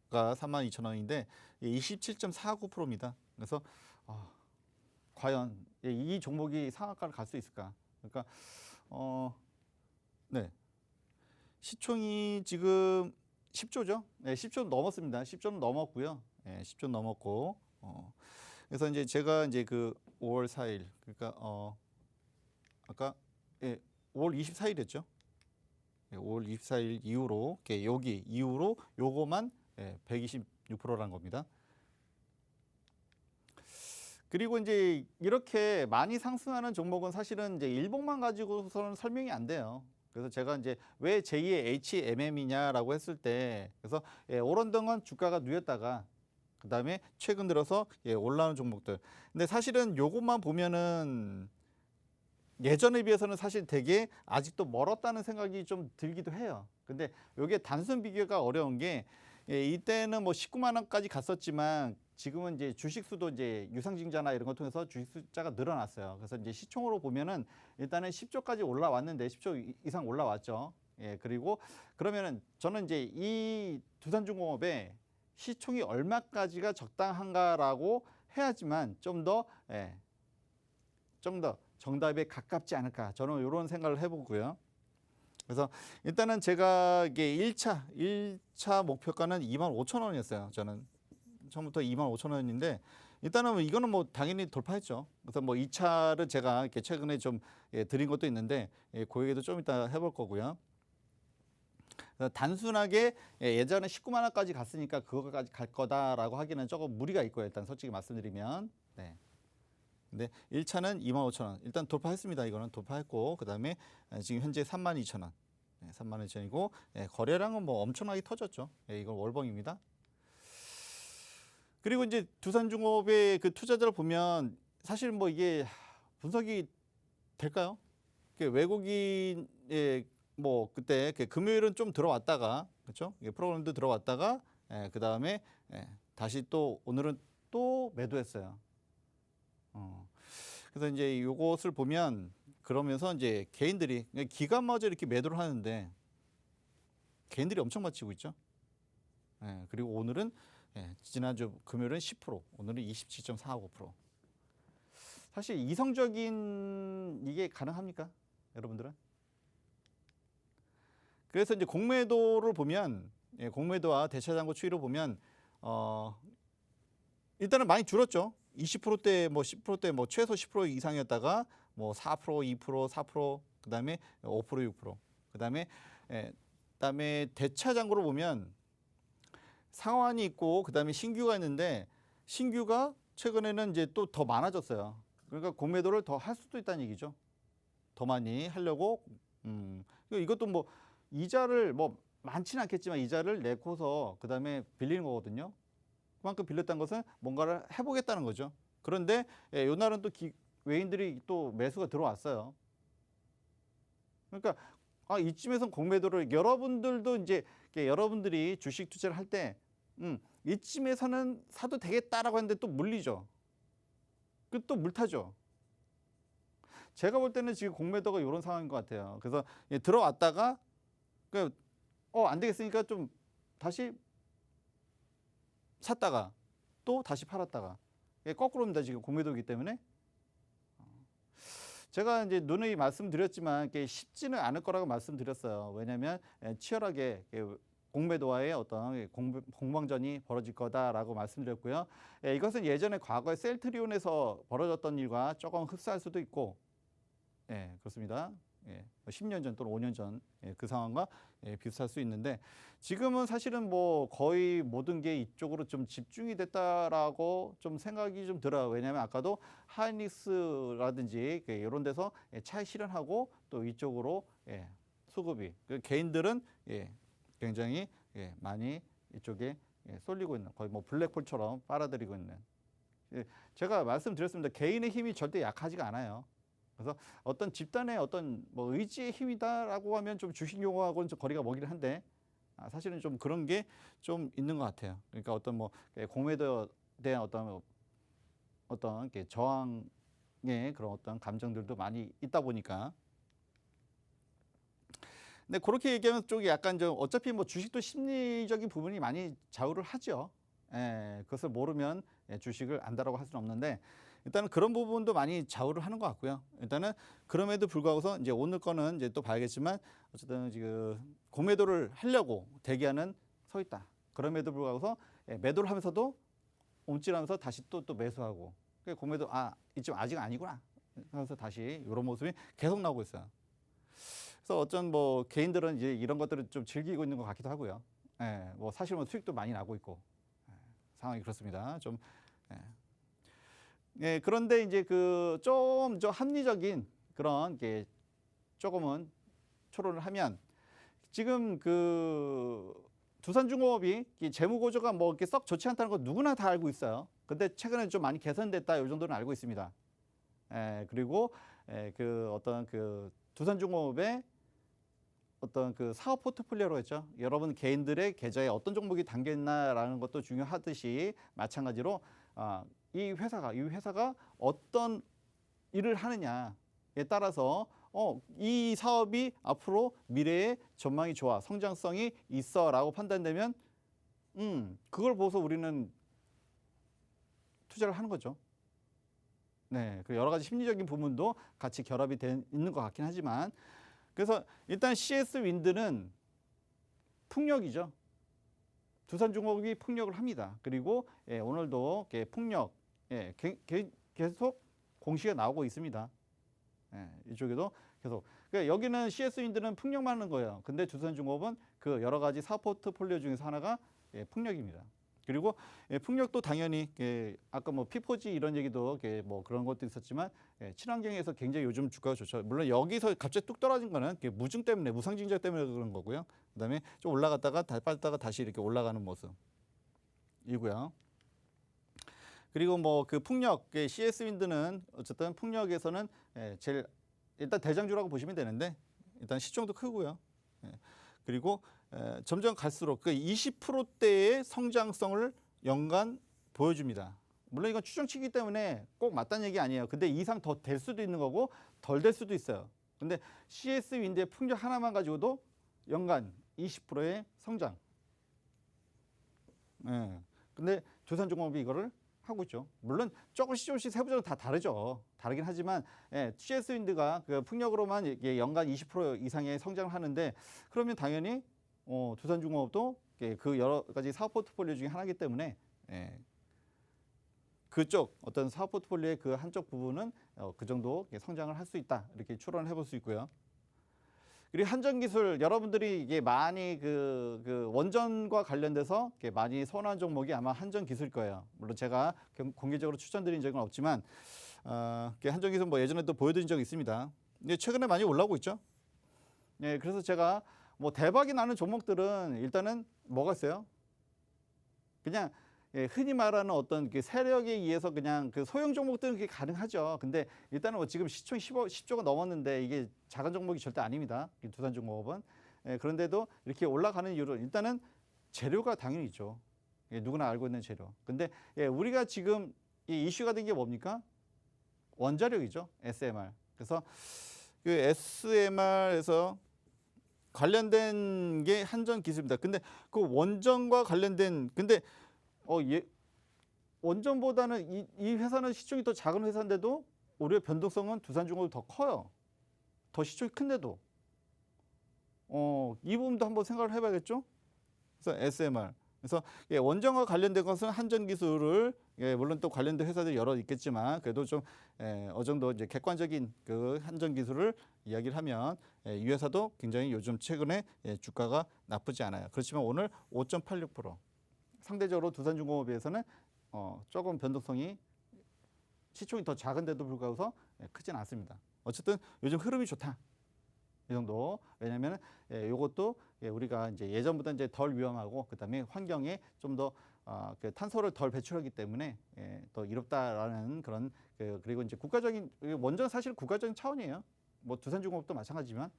32,000원인데 27.49%입니다. 그래서 과연 이 종목이 상한가를 갈 수 있을까? 그러니까 시총이 지금 10조죠. 10조 넘었습니다. 10조는 넘었고요. 10조 넘었고 그래서 이제 제가 이제 그 5월 4일 그러니까 아까 5월 24일이었죠. 5월 24일 이후로 여기 이후로 요거만 126%라는 겁니다. 그리고 이제 이렇게 많이 상승하는 종목은 사실은 이제 일봉만 가지고서는 설명이 안 돼요. 그래서 제가 이제 왜 제2의 HMM이냐라고 했을 때 그래서 오른 동안 주가가 누웠다가 그다음에 최근 들어서 올라오는 종목들. 근데 사실은 요것만 보면은 예전에 비해서는 사실 되게 아직도 멀었다는 생각이 좀 들기도 해요. 근데 이게 단순 비교가 어려운 게 이때는 뭐 19만 원까지 갔었지만 지금은 이제 주식 수도 이제 유상증자나 이런 거 통해서 주식 숫자가 늘어났어요. 그래서 이제 시총으로 보면은 일단은 10조까지 올라왔는데 10조 이상 올라왔죠. 예, 그리고 그러면은 저는 이제 이 두산중공업의 시총이 얼마까지가 적당한가라고 해야지만 좀 더 정답에 가깝지 않을까. 저는 이런 생각을 해보고요. 그래서 일단은 제가 이게 1차 목표가는 25,000원이었어요. 저는 처음부터 25,000원인데 일단은 이거는 뭐 당연히 돌파했죠. 그래서 뭐 2차를 제가 이렇게 최근에 좀 드린 것도 있는데 그 얘기도 좀 이따 해볼 거고요. 단순하게 예전에 19만 원까지 갔으니까 그거까지 갈 거다라고 하기는 조금 무리가 있고요. 일단 솔직히 말씀드리면. 네. 근데 1차는 25,000원. 일단 돌파했습니다. 이거는 돌파했고 그다음에 지금 현재 32,000원. 네, 32,000원이고 거래량은 뭐 엄청나게 터졌죠. 이건 월봉입니다. 그리고 이제 두산중업의 그 투자자를 보면 사실 뭐 이게 분석이 될까요? 외국인의 뭐 그때 금요일은 좀 들어왔다가 그렇죠? 프로그램도 들어왔다가 그 다음에 다시 또 오늘은 또 매도했어요. 그래서 이제 요것을 보면 그러면서 이제 개인들이 기관마저 이렇게 매도를 하는데 개인들이 엄청 맞추고 있죠. 그리고 오늘은 지난주 금요일은 10%, 오늘은 27.45%. 사실 이성적인 이게 가능합니까, 여러분들은? 그래서 이제 공매도를 보면 공매도와 대차장고 추이를 보면 일단은 많이 줄었죠. 20%대 뭐 10%대 뭐 최소 10% 이상이었다가 뭐 4%, 2%, 4%, 그다음에 5%, 6%. 그다음에 대차장고를 보면 상환이 있고 그다음에 신규가 있는데 신규가 최근에는 이제 또 더 많아졌어요. 그러니까 공매도를 더 할 수도 있다는 얘기죠. 더 많이 하려고 이것도 뭐 이자를 뭐 많지는 않겠지만 이자를 내고서 그다음에 빌리는 거거든요. 그만큼 빌렸다는 것은 뭔가를 해보겠다는 거죠. 그런데 요날은 또 외인들이 또 매수가 들어왔어요. 그러니까 이쯤에선 공매도를 여러분들도 이제 여러분들이 주식 투자를 할 때 이쯤에서는 사도 되겠다라고 하는데 또 물리죠. 그 또 물타죠. 제가 볼 때는 지금 공매도가 이런 상황인 것 같아요. 그래서 들어왔다가 안 되겠으니까 좀 다시 샀다가 또 다시 팔았다가 거꾸로입니다. 지금 공매도이기 때문에. 제가 이제 누누이 말씀드렸지만 쉽지는 않을 거라고 말씀드렸어요. 왜냐하면 치열하게 공매도와의 어떤 공방전이 벌어질 거다라고 말씀드렸고요. 이것은 예전에 과거에 셀트리온에서 벌어졌던 일과 조금 흡사할 수도 있고, 그렇습니다. 10년 전 또는 5년 전 그 상황과 비슷할 수 있는데 지금은 사실은 뭐 거의 모든 게 이쪽으로 좀 집중이 됐다라고 좀 생각이 좀 들어요. 왜냐하면 아까도 하이닉스라든지 이런 데서 차익 실현하고 또 이쪽으로 수급이 개인들은 굉장히 많이 이쪽에 쏠리고 있는 거의 뭐 블랙홀처럼 빨아들이고 있는 제가 말씀드렸습니다. 개인의 힘이 절대 약하지가 않아요. 그래서 어떤 집단의 어떤 뭐 의지의 힘이다라고 하면 좀 주식 용어하고는 좀 거리가 멀긴 한데 사실은 좀 그런 게 좀 있는 것 같아요. 그러니까 어떤 뭐 공매도에 대한 어떤 저항의 그런 어떤 감정들도 많이 있다 보니까. 근데 그렇게 얘기하면 좀 약간 좀 어차피 뭐 주식도 심리적인 부분이 많이 좌우를 하죠. 그것을 모르면 주식을 안다라고 할 수는 없는데. 일단은 그런 부분도 많이 좌우를 하는 것 같고요. 일단은 그럼에도 불구하고서 이제 오늘 거는 이제 또 봐야겠지만 어쨌든 지금 공매도를 하려고 대기하는 서 있다. 그럼에도 불구하고서 매도를 하면서도 움찔하면서 다시 또 매수하고 공매도 이쯤 아직 아니구나 하면서 다시 이런 모습이 계속 나오고 있어요. 그래서 어쩐 뭐 개인들은 이제 이런 것들을 좀 즐기고 있는 것 같기도 하고요. 뭐 사실 뭐 수익도 많이 나고 있고 상황이 그렇습니다. 좀. 그런데 이제 좀 합리적인 그런 게 조금은 토론을 하면 지금 두산중공업이 재무 구조가 뭐 이렇게 썩 좋지 않다는 거 누구나 다 알고 있어요. 근데 최근에 좀 많이 개선됐다 이 정도는 알고 있습니다. 그리고 어떤 두산중공업의 어떤 그 사업 포트폴리오로 했죠. 여러분 개인들의 계좌에 어떤 종목이 담겨 있나라는 것도 중요하듯이 마찬가지로 이 회사가 어떤 일을 하느냐에 따라서 이 사업이 앞으로 미래에 전망이 좋아, 성장성이 있어라고 판단되면 그걸 보고서 우리는 투자를 하는 거죠. 네, 그 여러 가지 심리적인 부분도 같이 결합이 있는 것 같긴 하지만 그래서 일단 CS 윈드는 풍력이죠. 두산중공업이 풍력을 합니다. 그리고 오늘도 풍력 계속 공시가 나오고 있습니다. 이쪽에도 계속. 그러니까 여기는 CS 윈드는 풍력만 하는 거예요. 근데 두산중공업은 그 여러 가지 사업 포트폴리오 중에서 하나가 풍력입니다. 그리고 풍력도 당연히 아까 뭐 피포지 이런 얘기도 뭐 그런 것도 있었지만 친환경에서 굉장히 요즘 주가가 좋죠. 물론 여기서 갑자기 뚝 떨어진 거는 무증 때문에 무상증자 때문에 그런 거고요. 그다음에 좀 올라갔다가 빠졌다가 다시 이렇게 올라가는 모습이고요. 그리고 뭐 그 풍력 CS 윈드는 어쨌든 풍력에서는 제일 일단 대장주라고 보시면 되는데 일단 시총도 크고요. 그리고 점점 갈수록 그 20%대의 성장성을 연간 보여줍니다. 물론 이건 추정치기 때문에 꼭 맞다는 얘기 아니에요. 근데 이상 더 될 수도 있는 거고 덜 될 수도 있어요. 근데 CS 윈드의 풍력 하나만 가지고도 연간 20%의 성장. 근데 두산중공업이 이거를 하고 있죠. 물론 조금씩 세부적으로 다 다르죠. 다르긴 하지만 CS 윈드가 그 풍력으로만 연간 20% 이상의 성장을 하는데 그러면 당연히 두산중공업도 그 여러 가지 사업 포트폴리오 중에 하나이기 때문에 그쪽 어떤 사업 포트폴리오의 그 한쪽 부분은 그 정도 성장을 할 수 있다 이렇게 추론을 해볼 수 있고요. 그리고 한전기술 여러분들이 이게 많이 그 원전과 관련돼서 많이 선호한 종목이 아마 한전기술일 거예요. 물론 제가 공개적으로 추천드린 적은 없지만 한전기술 뭐 예전에도 보여드린 적이 있습니다. 근데 최근에 많이 올라오고 있죠. 그래서 제가 뭐 대박이 나는 종목들은 일단은 뭐가 있어요? 그냥 흔히 말하는 어떤 그 세력에 의해서 그냥 그 소형 종목들은 그게 가능하죠. 근데 일단은 뭐 지금 시총이 10조가 넘었는데 이게 작은 종목이 절대 아닙니다. 이 두산중공업은. 그런데도 이렇게 올라가는 이유는 일단은 재료가 당연히 있죠. 누구나 알고 있는 재료. 근데 우리가 지금 이 이슈가 된 게 뭡니까? 원자력이죠. SMR. 그래서 그 SMR에서 관련된 게 한전기술입니다. 근데 그 원전과 관련된 근데 원전보다는 이 회사는 시총이 더 작은 회사인데도 오히려 변동성은 두산중공업이 더 커요. 더 시총이 큰데도. 이 부분도 한번 생각을 해봐야겠죠. 그래서 SMR. 그래서 원전과 관련된 것은 한전기술을 물론 또 관련된 회사들이 여러 있겠지만 그래도 좀 어느 정도 이제 객관적인 그 한전기술을 이야기를 하면 이 회사도 굉장히 요즘 최근에 주가가 나쁘지 않아요. 그렇지만 오늘 5.86% 상대적으로 두산중공업에 비해서는 조금 변동성이 시총이 더 작은데도 불구하고 크진 않습니다. 어쨌든 요즘 흐름이 좋다. 이 정도. 왜냐하면 이것도 우리가 이제 예전보다 이제 덜 위험하고 그다음에 환경에 좀 더 그 탄소를 덜 배출하기 때문에 더 이롭다라는 그런 그리고 이제 국가적인 원전 사실 국가적인 차원이에요. 뭐 두산중공업도 마찬가지지만.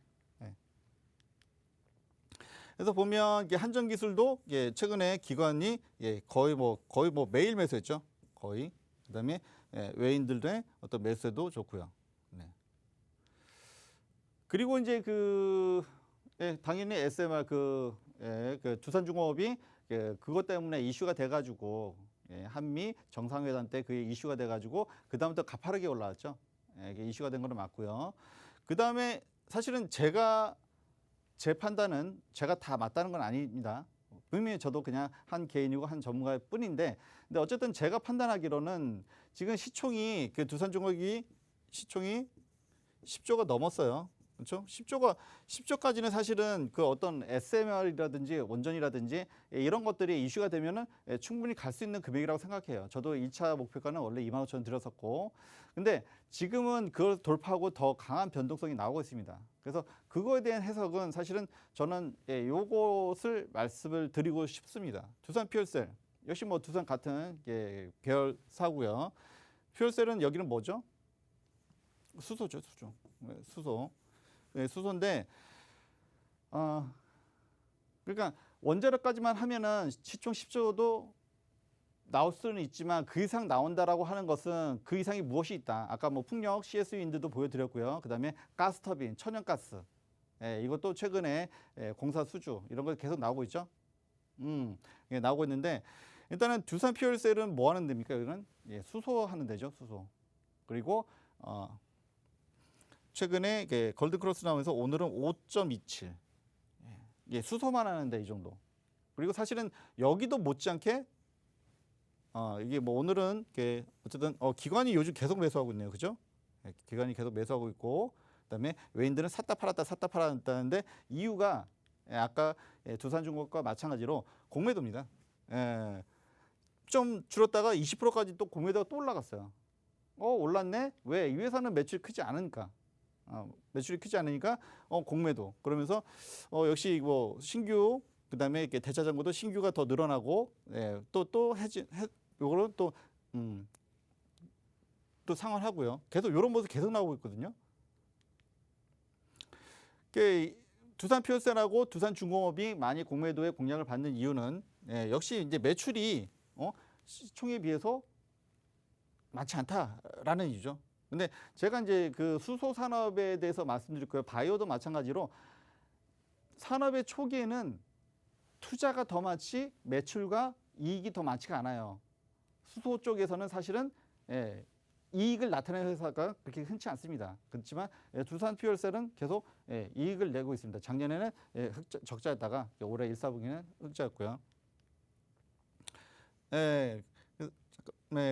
그래서 보면 한전기술도 최근에 기관이 거의 뭐 매일 매수했죠. 거의. 그다음에 외인들의 어떤 매수도 좋고요. 그리고 이제 당연히 SMR 그 두산중공업이 그것 때문에 이슈가 돼가지고 한미 정상회담 때 그게 이슈가 돼가지고 그 다음부터 가파르게 올라왔죠. 이게 이슈가 된 거는 맞고요. 그 다음에 사실은 제 판단은 제가 다 맞다는 건 아닙니다. 분명히 저도 그냥 한 개인이고 한 전문가일 뿐인데, 근데 어쨌든 제가 판단하기로는 지금 시총이 두산중공업이 시총이 10조가 넘었어요. 그렇죠? 10조까지는 사실은 그 어떤 SMR이라든지 원전이라든지 이런 것들이 이슈가 되면은 충분히 갈 수 있는 금액이라고 생각해요. 저도 1차 목표가는 원래 25,000원 들었었고, 근데 지금은 그걸 돌파하고 더 강한 변동성이 나오고 있습니다. 그래서 그거에 대한 해석은 사실은 저는 요것을 말씀을 드리고 싶습니다. 두산 퓨얼셀 역시 뭐 두산 같은 계열사고요. 퓨얼셀은 여기는 뭐죠? 수소죠, 수소. 수소인데 그러니까 원자력까지만 하면은 시총 10조도 나올 수는 있지만 그 이상 나온다라고 하는 것은 그 이상이 무엇이 있다. 아까 뭐 풍력, CSU 윈드도 보여드렸고요. 그다음에 가스터빈, 천연가스. 이것도 최근에 공사 수주 이런 거 계속 나오고 있죠. 나오고 있는데 일단은 두산 퓨얼셀은 뭐 하는 데입니까? 이거는 수소하는 데죠. 수소. 그리고 최근에 골드크로스 나오면서 오늘은 5.27. 수소만 하는데 이 정도. 그리고 사실은 여기도 못지않게 이게 뭐 오늘은 어쨌든 기관이 요즘 계속 매수하고 있네요. 그죠? 기관이 계속 매수하고 있고 그다음에 외인들은 샀다 팔았다는데 이유가 아까 두산중공업과 마찬가지로 공매도입니다. 좀 줄었다가 20%까지 또 공매도가 또 올라갔어요. 올랐네? 왜? 이 회사는 매출이 크지 않으니까. 매출이 크지 않으니까 공매도. 그러면서 역시 뭐 신규 그다음에 이렇게 대차장고도 신규가 더 늘어나고 또 요거는 또 상환하고요. 계속 이런 모습 계속 나오고 있거든요. 두산 퓨얼셀하고 두산중공업이 많이 공매도의 공략을 받는 이유는 역시 이제 매출이 시총에 비해서 많지 않다라는 이유죠. 근데 제가 이제 그 수소 산업에 대해서 말씀드릴 거예요. 바이오도 마찬가지로 산업의 초기에는 투자가 더 많지 매출과 이익이 더 많지가 않아요. 수소 쪽에서는 사실은 이익을 나타내는 회사가 그렇게 흔치 않습니다. 그렇지만 두산 퓨얼셀은 계속 이익을 내고 있습니다. 작년에는 적자였다가 올해 1, 4분기는 흑자였고요.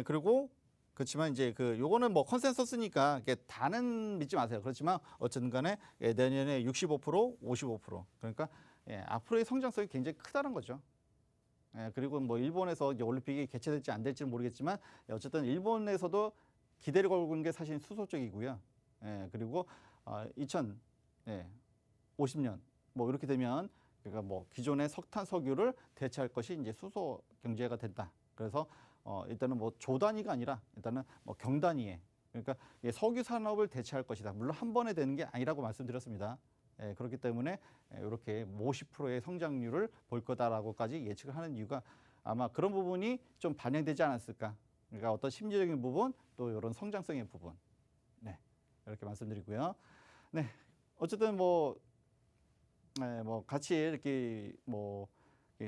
그리고 그렇지만 이제 요거는 뭐 컨센서스니까 다는 믿지 마세요. 그렇지만 어쨌든 간에 내년에 65%, 55%. 그러니까 앞으로의 성장성이 굉장히 크다는 거죠. 그리고 뭐 일본에서 이제 올림픽이 개최될지 안 될지는 모르겠지만 어쨌든 일본에서도 기대를 걸고 있는 게 사실 수소 쪽이고요. 그리고 2050년 뭐 이렇게 되면 그러니까 뭐 기존의 석탄, 석유를 대체할 것이 이제 수소 경제가 된다. 그래서 일단은 뭐 조 단위가 아니라 일단은 뭐 경 단위에 그러니까 석유 산업을 대체할 것이다. 물론 한 번에 되는 게 아니라고 말씀드렸습니다. 그렇기 때문에 이렇게 50%의 성장률을 볼 거다라고까지 예측을 하는 이유가 아마 그런 부분이 좀 반영되지 않았을까. 그러니까 어떤 심리적인 부분 또 이런 성장성의 부분. 이렇게 말씀드리고요. 어쨌든 뭐 같이 이렇게 뭐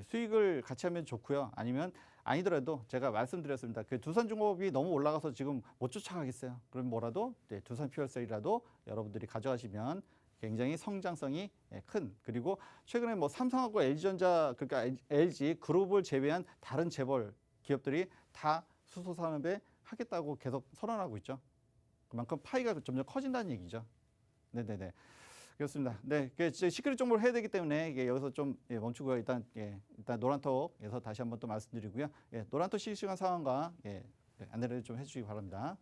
수익을 같이 하면 좋고요. 아니면 아니더라도 제가 말씀드렸습니다. 그 두산중공업이 너무 올라가서 지금 못 쫓아가겠어요. 그럼 뭐라도 두산 퓨얼셀이라도 여러분들이 가져가시면 굉장히 성장성이 큰 그리고 최근에 뭐 삼성하고 LG전자 그러니까 LG 그룹을 제외한 다른 재벌 기업들이 다 수소 산업에 하겠다고 계속 선언하고 있죠. 그만큼 파이가 점점 커진다는 얘기죠. 네네네. 그렇습니다. 시크릿 정보를 해야 되기 때문에 여기서 좀 멈추고요. 일단 노란톡에서 다시 한번 또 말씀드리고요. 노란톡 실시간 상황과 안내를 좀 해주시기 바랍니다.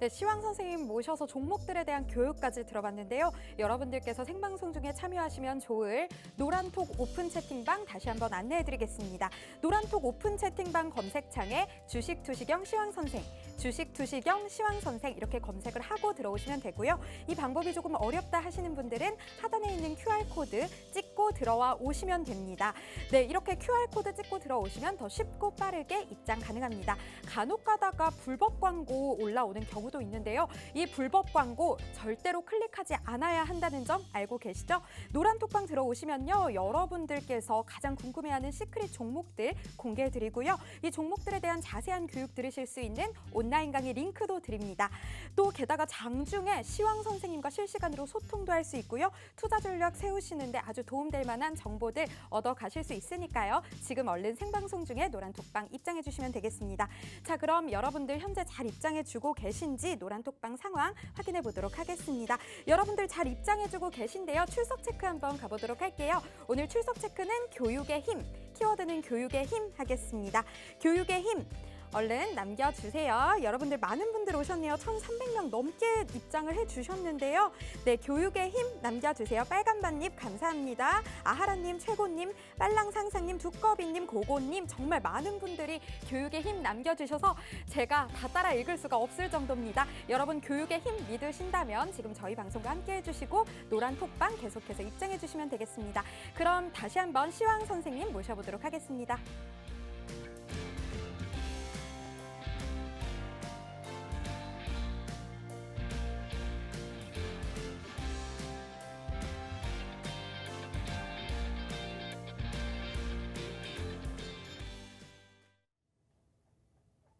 시황 선생님 모셔서 종목들에 대한 교육까지 들어봤는데요. 여러분들께서 생방송 중에 참여하시면 좋을 노란톡 오픈 채팅방 다시 한번 안내해드리겠습니다. 노란톡 오픈 채팅방 검색창에 주식투시경 시황선생, 주식투시경 시황선생 이렇게 검색을 하고 들어오시면 되고요. 이 방법이 조금 어렵다 하시는 분들은 하단에 있는 QR코드 찍고 들어와 오시면 됩니다. 이렇게 QR코드 찍고 들어오시면 더 쉽고 빠르게 입장 가능합니다. 간혹 가다가 불법 광고 올라오는 경우도 있는데요. 이 불법 광고 절대로 클릭하지 않아야 한다는 점 알고 계시죠? 노란톡방 들어오시면요. 여러분들께서 가장 궁금해하는 시크릿 종목들 공개해드리고요. 이 종목들에 대한 자세한 교육 들으실 수 있는 온라인 강의 링크도 드립니다. 또 게다가 장중에 시황 선생님과 실시간으로 소통도 할 수 있고요. 투자 전략 세우시는데 아주 도움될 만한 정보들 얻어 가실 수 있으니까요. 지금 얼른 생방송 중에 노란톡방 입장해 주시면 되겠습니다. 자, 그럼 여러분들 현재 잘 입장해 주고 계신지 노란톡방 상황 확인해 보도록 하겠습니다. 여러분들 잘 입장해 주고 계신데요. 출석 체크 한번 가보도록 할게요. 오늘 출석 체크는 교육의 힘, 키워드는 교육의 힘 하겠습니다. 교육의 힘. 얼른 남겨주세요. 여러분들 많은 분들 오셨네요. 1,300명 넘게 입장을 해주셨는데요. 네, 교육의 힘 남겨주세요. 빨간밭님 감사합니다. 아하라님, 최고님, 빨랑상상님, 두꺼비님, 고고님 정말 많은 분들이 교육의 힘 남겨주셔서 제가 다 따라 읽을 수가 없을 정도입니다. 여러분 교육의 힘 믿으신다면 지금 저희 방송과 함께 해주시고 노란 톡방 계속해서 입장해주시면 되겠습니다. 그럼 다시 한번 시황 선생님 모셔보도록 하겠습니다.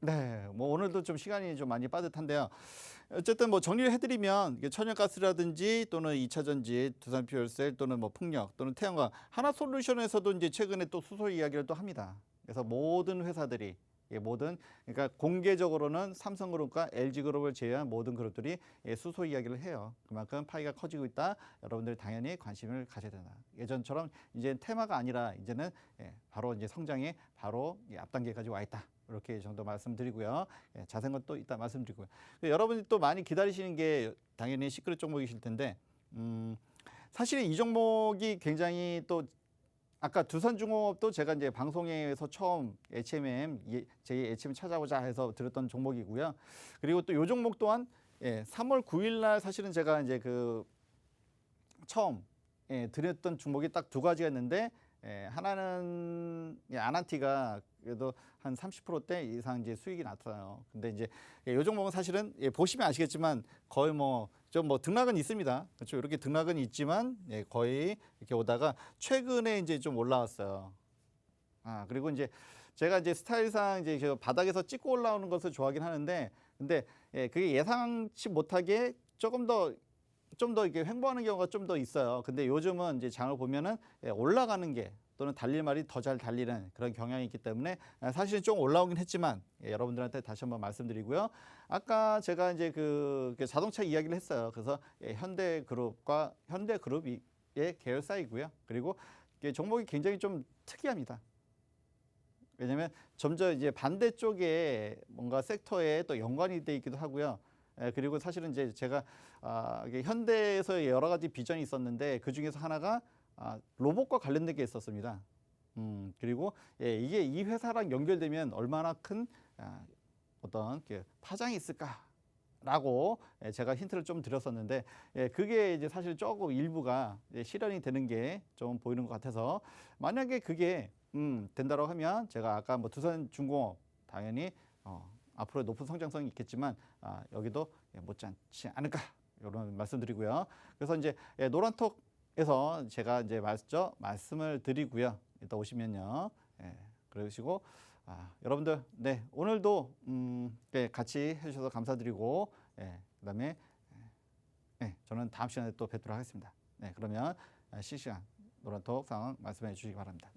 네, 뭐 오늘도 좀 시간이 좀 많이 빠듯한데요. 어쨌든 뭐 정리를 해드리면 이게 천연가스라든지 또는 2차 전지, 두산 퓨얼셀 또는 뭐 풍력 또는 태양광 하나솔루션에서도 이제 최근에 또 수소 이야기를 또 합니다. 그래서 모든 회사들이 모든 그러니까 공개적으로는 삼성그룹과 LG그룹을 제외한 모든 그룹들이 수소 이야기를 해요. 그만큼 파이가 커지고 있다. 여러분들 당연히 관심을 가져야 된다. 예전처럼 이제 테마가 아니라 이제는 바로 이제 성장에 바로 앞단계까지 와 있다. 이렇게 정도 말씀드리고요. 자세한 건 또 이따 말씀드리고요. 여러분이 또 많이 기다리시는 게 당연히 시크릿 종목이실 텐데 사실 이 종목이 굉장히 또 아까 두산중공업도 제가 이제 방송에서 처음 HMM 제 HMM 찾아보자 해서 들었던 종목이고요. 그리고 또 이 종목 또한 3월 9일 날 사실은 제가 이제 그 처음 드렸던 종목이 딱 두 가지가 있는데 하나는 아난티가 그래도 한 30%대 이상 이제 수익이 났어요. 근데 이제 이 종목은 사실은 보시면 아시겠지만 거의 뭐 좀 뭐 등락은 있습니다. 그렇죠. 이렇게 등락은 있지만 거의 이렇게 오다가 최근에 이제 좀 올라왔어요. 그리고 이제 제가 이제 스타일상 이제 바닥에서 찍고 올라오는 것을 좋아하긴 하는데 근데 그게 예상치 못하게 좀 더 이렇게 횡보하는 경우가 좀 더 있어요. 근데 요즘은 이제 장을 보면은 올라가는 게 또는 달릴 말이 더 잘 달리는 그런 경향이 있기 때문에 사실은 좀 올라오긴 했지만 여러분들한테 다시 한번 말씀드리고요. 아까 제가 이제 그 자동차 이야기를 했어요. 그래서 현대그룹과 현대그룹의 계열사이고요. 그리고 종목이 굉장히 좀 특이합니다. 왜냐하면 점점 이제 반대쪽에 뭔가 섹터에 또 연관이 돼 있기도 하고요. 그리고 사실은 이제 제가 이게 현대에서 여러 가지 비전이 있었는데 그 중에서 하나가 로봇과 관련된 게 있었습니다. 그리고 이게 이 회사랑 연결되면 얼마나 큰 어떤 파장이 있을까라고 제가 힌트를 좀 드렸었는데 그게 이제 사실 조금 일부가 실현이 되는 게 좀 보이는 것 같아서 만약에 그게 된다고 하면 제가 아까 뭐 두산중공업 당연히 앞으로 높은 성장성이 있겠지만 여기도 못지않지 않을까 이런 말씀드리고요. 그래서 이제 노란톡에서 제가 이제 말씀을 드리고요. 이따 오시면요. 그러시고 여러분들 오늘도 같이 해주셔서 감사드리고 그다음에 저는 다음 시간에 또 뵙도록 하겠습니다. 그러면 실시간 노란톡 상황 말씀해 주시기 바랍니다.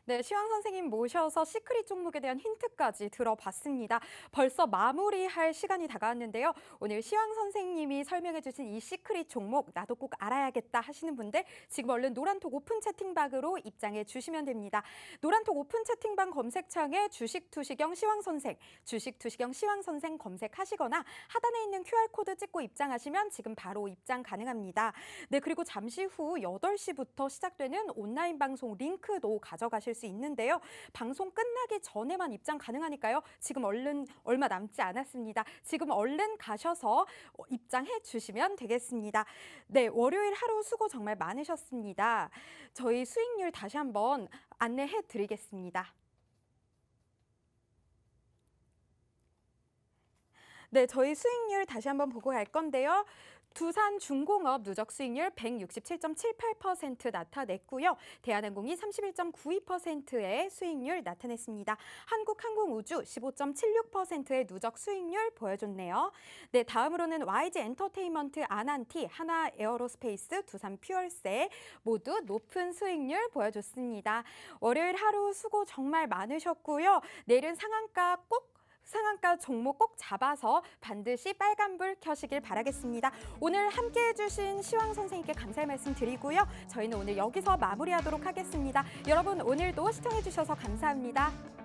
네, 시황 선생님 모셔서 시크릿 종목에 대한 힌트까지 들어봤습니다. 벌써 마무리할 시간이 다가왔는데요. 오늘 시황 선생님이 설명해 주신 이 시크릿 종목 나도 꼭 알아야겠다 하시는 분들 지금 얼른 노란톡 오픈 채팅방으로 입장해 주시면 됩니다. 노란톡 오픈 채팅방 검색창에 주식투시경 시황선생, 주식투시경 시황선생 검색하시거나 하단에 있는 QR코드 찍고 입장하시면 지금 바로 입장 가능합니다. 네, 그리고 잠시 후 8시부터 시작되는 온라인 방송 링크도 가져가실 수 있는데요. 방송 끝나기 전에만 입장 가능하니까요. 지금 얼른 얼마 남지 않았습니다. 지금 얼른 가셔서 입장해 주시면 되겠습니다. 네, 월요일 하루 수고 정말 많으셨습니다. 저희 수익률 다시 한번 안내해 드리겠습니다. 네, 저희 수익률 다시 한번 보고 갈 건데요. 두산중공업 누적 수익률 167.78% 나타냈고요. 대한항공이 31.92%의 수익률 나타냈습니다. 한국항공우주 15.76%의 누적 수익률 보여줬네요. 네, 다음으로는 YG엔터테인먼트, 아난티, 하나에어로스페이스, 두산퓨얼셀 모두 높은 수익률 보여줬습니다. 월요일 하루 수고 정말 많으셨고요. 내일은 상한가 종목 꼭 잡아서 반드시 빨간불 켜시길 바라겠습니다. 오늘 함께해 주신 시황 선생님께 감사의 말씀 드리고요. 저희는 오늘 여기서 마무리하도록 하겠습니다. 여러분 오늘도 시청해 주셔서 감사합니다.